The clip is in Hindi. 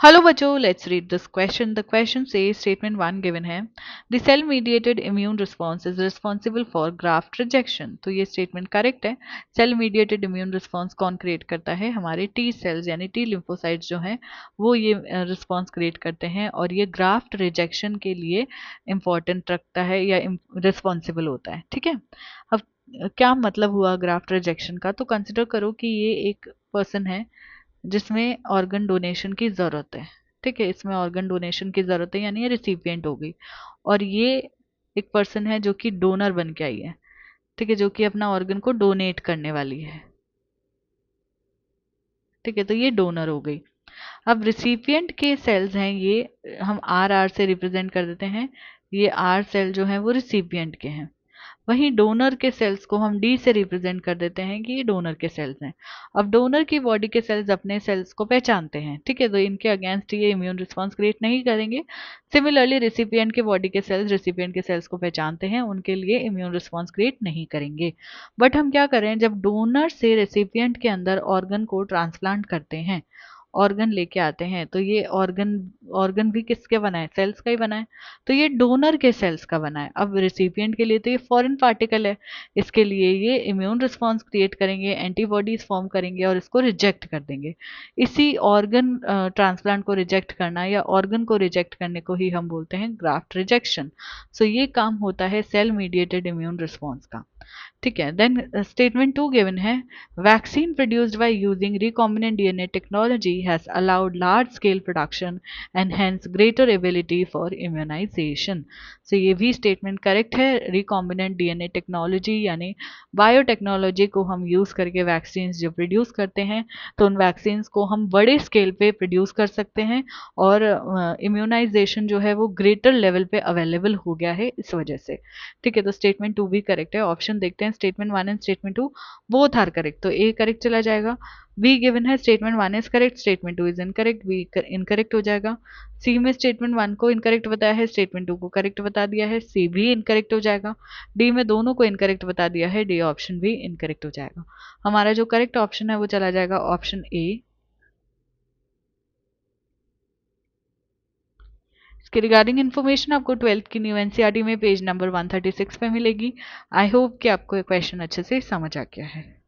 हेलो बच्चों, let's read this question. The question से स्टेटमेंट वन गिवन है. The cell mediated immune response is responsible for graft rejection. तो ये स्टेटमेंट करेक्ट है. सेल मीडिएटेड इम्यून रिस्पॉन्स कौन क्रिएट करता है? हमारे टी सेल्स यानी टी लिम्फोसाइट्स जो हैं वो ये रिस्पॉन्स क्रिएट करते हैं और ये ग्राफ्ट रिजेक्शन के लिए इम्पॉर्टेंट रखता है या रिस्पॉन्सिबल होता है. ठीक है. अब क्या मतलब हुआ ग्राफ्ट रिजेक्शन का? तो कंसिडर करो कि ये एक पर्सन है जिसमें ऑर्गन डोनेशन की ज़रूरत है. ठीक है, इसमें ऑर्गन डोनेशन की ज़रूरत है यानी ये रिसिपिएंट हो गई. और ये एक पर्सन है जो कि डोनर बन के आई है. ठीक है, जो कि अपना ऑर्गन को डोनेट करने वाली है. ठीक है, तो ये डोनर हो गई. अब रिसिपिएंट के सेल्स हैं ये हम आर आर से रिप्रेजेंट कर देते हैं. ये आर सेल जो है वो रिसिपिएंट के हैं. वहीं डोनर के सेल्स को हम डी से रिप्रेजेंट कर देते हैं कि ये डोनर के सेल्स हैं. अब डोनर की बॉडी के सेल्स अपने सेल्स को पहचानते हैं. ठीक है, तो इनके अगेंस्ट ये इम्यून रिस्पॉन्स क्रिएट नहीं करेंगे. सिमिलरली रेसिपिएंट के बॉडी के सेल्स रेसिपिएंट के सेल्स को पहचानते हैं, उनके लिए इम्यून रिस्पॉन्स क्रिएट नहीं करेंगे. बट हम क्या करें, जब डोनर से रेसिपिएंट के अंदर ऑर्गन को ट्रांसप्लांट करते हैं, ऑर्गन लेके आते हैं, तो ये ऑर्गन ऑर्गन भी किसके बना है? सेल्स का ही बना है. तो ये डोनर के सेल्स का बना है. अब रिसिपिएंट के लिए तो ये फॉरेन पार्टिकल है. इसके लिए ये इम्यून रिस्पॉन्स क्रिएट करेंगे, एंटीबॉडीज फॉर्म करेंगे और इसको रिजेक्ट कर देंगे. इसी ऑर्गन ट्रांसप्लांट को रिजेक्ट करना या ऑर्गन को रिजेक्ट करने को ही हम बोलते हैं ग्राफ्ट रिजेक्शन. सो ये काम होता है सेल मीडिएटेड इम्यून रिस्पॉन्स का. ठीक है. देन स्टेटमेंट टू गिवन है. Vaccine produced by using recombinant DNA technology has allowed large scale production and hence greater ability for immunisation. So ये भी स्टेटमेंट करेक्ट है. रिकॉम्बिनेंट डीएनए टेक्नोलॉजी यानी बायोटेक्नोलॉजी को हम यूज़ करके वैक्सीन जो प्रोड्यूस करते हैं, तो उन वैक्सीन को हम बड़े स्केल पे प्रोड्यूस कर सकते हैं और इम्यूनाइजेशन जो है वो ग्रेटर लेवल पे अवेलेबल हो गया है इस वजह से. ठीक है, तो स्टेटमेंट टू भी करेक्ट है. ऑप्शन देखते हैं. Statement one and statement two both are correct, तो ए करेक्ट चला जाएगा. बी गिवन है. Statement one is correct, statement two is incorrect, B incorrect हो जाएगा. सी में स्टेटमेंट वन को इनकरेक्ट बताया है, स्टेटमेंट टू को करेक्ट बता दिया है, सी भी इनकरेक्ट हो जाएगा. डी में दोनों को इनकरेक्ट बता दिया है, डी ऑप्शन भी इनकरेक्ट हो जाएगा. हमारा जो करेक्ट ऑप्शन है वो चला जाएगा ऑप्शन ए. इसके रिगार्डिंग इन्फॉर्मेशन आपको 12th की न्यू एनसीईआरटी में पेज नंबर 136 पे मिलेगी. आई होप कि आपको ये क्वेश्चन अच्छे से समझ आ गया है.